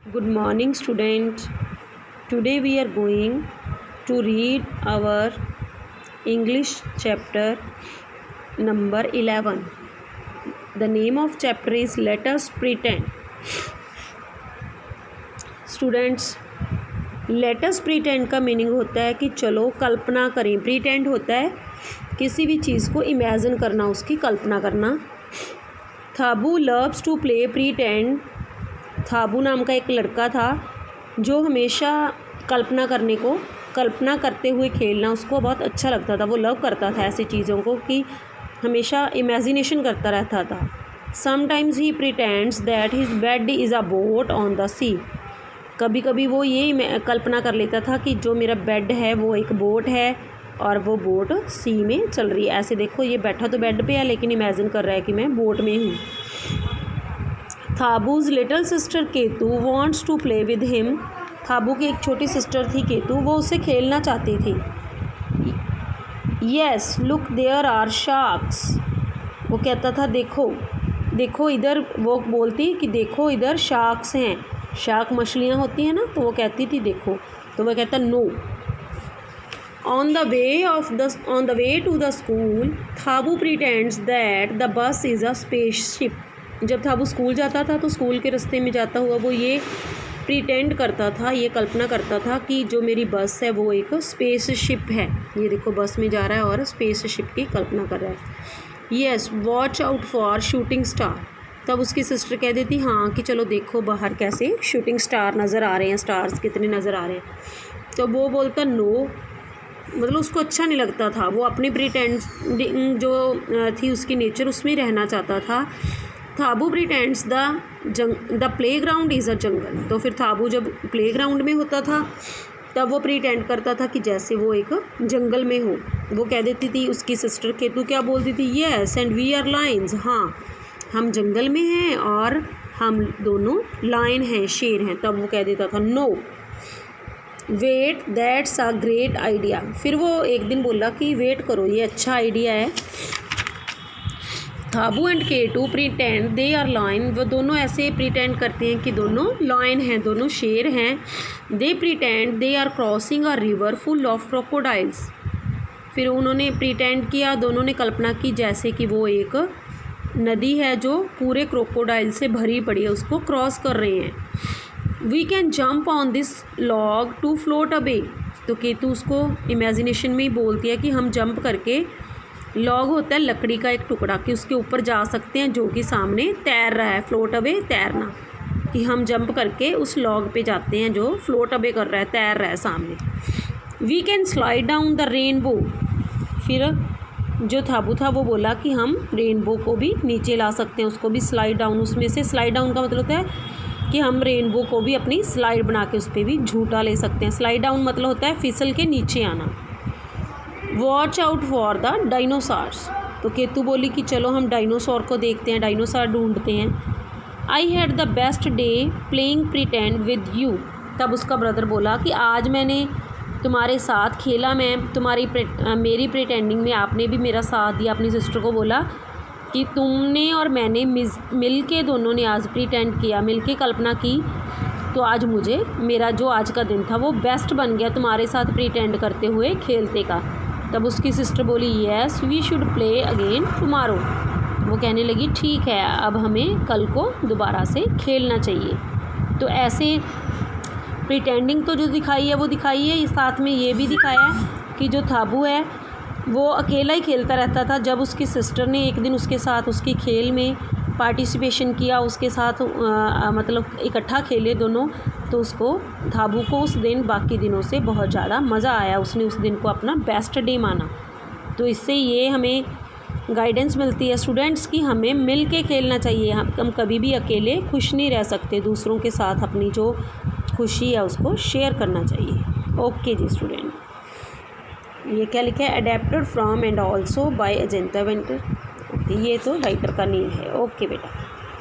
Good morning, student. Today we are going to read our English chapter number 11. The name of chapter is Let Us Pretend. Students, Let Us Pretend का meaning होता है कि चलो कल्पना करें. प्रीटेंड होता है किसी भी चीज़ को इमेजिन करना, उसकी कल्पना करना. थाबू लव्स टू प्ले प्रीटेंड. थाबू नाम का एक लड़का था जो हमेशा कल्पना करते हुए खेलना उसको बहुत अच्छा लगता था. वो लव करता था ऐसी चीज़ों को कि हमेशा इमेजिनेशन करता रहता था. Sometimes he pretends that his bed is a boat on the sea. कभी कभी वो ये कल्पना कर लेता था कि जो मेरा बेड है वो एक बोट है और वो बोट सी में चल रही है. ऐसे देखो, ये बैठा तो बेड पे है लेकिन इमेजिन कर रहा है कि मैं बोट में हूँ. Thabo's little sister Ketu wants to play with him. Thabo की एक छोटी सिस्टर थी केतु, वो उससे खेलना चाहती थी. Yes look there are sharks. वो कहता था देखो देखो इधर. वो बोलती कि देखो इधर शार्क्स हैं. शार्क मछलियाँ होती हैं ना, तो वो कहती थी देखो. तो वह कहता no. On the way to the school Thabo pretends that the bus is a spaceship. जब थाबू स्कूल जाता था तो स्कूल के रास्ते में जाता हुआ वो ये प्रिटेंड करता था, ये कल्पना करता था कि जो मेरी बस है वो एक स्पेसशिप है. ये देखो बस में जा रहा है और स्पेसशिप की कल्पना कर रहा है. Yes watch out for shooting star. तब उसकी सिस्टर कह देती हाँ कि चलो देखो बाहर कैसे शूटिंग स्टार नज़र आ रहे हैं, स्टार्स कितने नज़र आ रहे हैं. तो वो बोलता नो. मतलब उसको अच्छा नहीं लगता था. वो अपनी प्रिटेंडिंग जो थी उसकी नेचर उसमें रहना चाहता था. Thabo pretends the playground is a jungle. तो फिर थाबू जब प्ले ग्राउंड में होता था तब वो प्रिटेंड करता था कि जैसे वो एक जंगल में हो. वो कह देती थी उसकी सिस्टर केतु क्या बोलती थी, yes and we are lions. हाँ हम जंगल में हैं और हम दोनों लायन हैं, शेर हैं. तब वो कह देता था no wait that's a great idea. फिर वो एक दिन बोला कि वेट करो ये अच्छा आइडिया है. Thabo and Ketu pretend they are lion. वो दोनों ऐसे प्रिटेंड करते हैं कि दोनों लायन हैं, दोनों शेर हैं. They pretend they are crossing a river full of crocodiles. फिर उन्होंने प्रिटेंड किया, दोनों ने कल्पना की जैसे कि वो एक नदी है जो पूरे क्रोकोडाइल से भरी पड़ी है, उसको क्रॉस कर रहे हैं. We can jump on this log to float away. तो केतु उसको इमेजिनेशन में ही बोलती है कि हम जंप करके, लॉग होता है लकड़ी का एक टुकड़ा, कि उसके ऊपर जा सकते हैं जो कि सामने तैर रहा है. फ्लोट अवे तैरना, कि हम जंप करके उस लॉग पे जाते हैं जो फ्लोट अवे कर रहा है, तैर रहा है सामने. We can slide down the rainbow. फिर जो थाबू था वो बोला कि हम रेनबो को भी नीचे ला सकते हैं, उसको भी स्लाइड डाउन. उसमें से स्लाइड डाउन का मतलब होता है कि हम रेनबो को भी अपनी स्लाइड बना के उस पर भी झूठा ले सकते हैं. स्लाइड डाउन मतलब होता है फिसल के नीचे आना. Watch out for the dinosaurs. तो केतु बोली कि चलो हम डायनासोर को देखते हैं, डायनासोर ढूंढते हैं. I had the best day playing pretend with you. तब उसका ब्रदर बोला कि आज मैंने तुम्हारे साथ खेला, मैं मेरी प्रिटेंडिंग में आपने भी मेरा साथ दिया. अपनी सिस्टर को बोला कि तुमने और मैंने मिल के दोनों ने आज प्रिटेंड किया, मिल के कल्पना की. तो आज मेरा जो आज का दिन था वो बेस्ट बन गया तुम्हारे साथ प्रिटेंड करते हुए खेलते का. तब उसकी सिस्टर बोली yes we should play again tomorrow. वो कहने लगी ठीक है अब हमें कल को दोबारा से खेलना चाहिए. तो ऐसे प्रिटेंडिंग तो जो दिखाई है वो दिखाई है, साथ में ये भी दिखाया है कि जो थाबू है वो अकेला ही खेलता रहता था. जब उसकी सिस्टर ने एक दिन उसके साथ उसकी खेल में पार्टिसिपेशन किया, उसके साथ मतलब इकट्ठा खेले दोनों, तो उसको थाबू को उस दिन बाकी दिनों से बहुत ज़्यादा मज़ा आया. उसने उस दिन को अपना बेस्ट डे माना. तो इससे ये हमें गाइडेंस मिलती है स्टूडेंट्स की हमें मिल के खेलना चाहिए. हम कभी भी अकेले खुश नहीं रह सकते, दूसरों के साथ अपनी जो खुशी है उसको शेयर करना चाहिए. ओके जी स्टूडेंट, ये क्या लिखा है, adapted from and also by Ajanta Venter. Okay, ये तो राइटर का नेम है. ओके बेटा.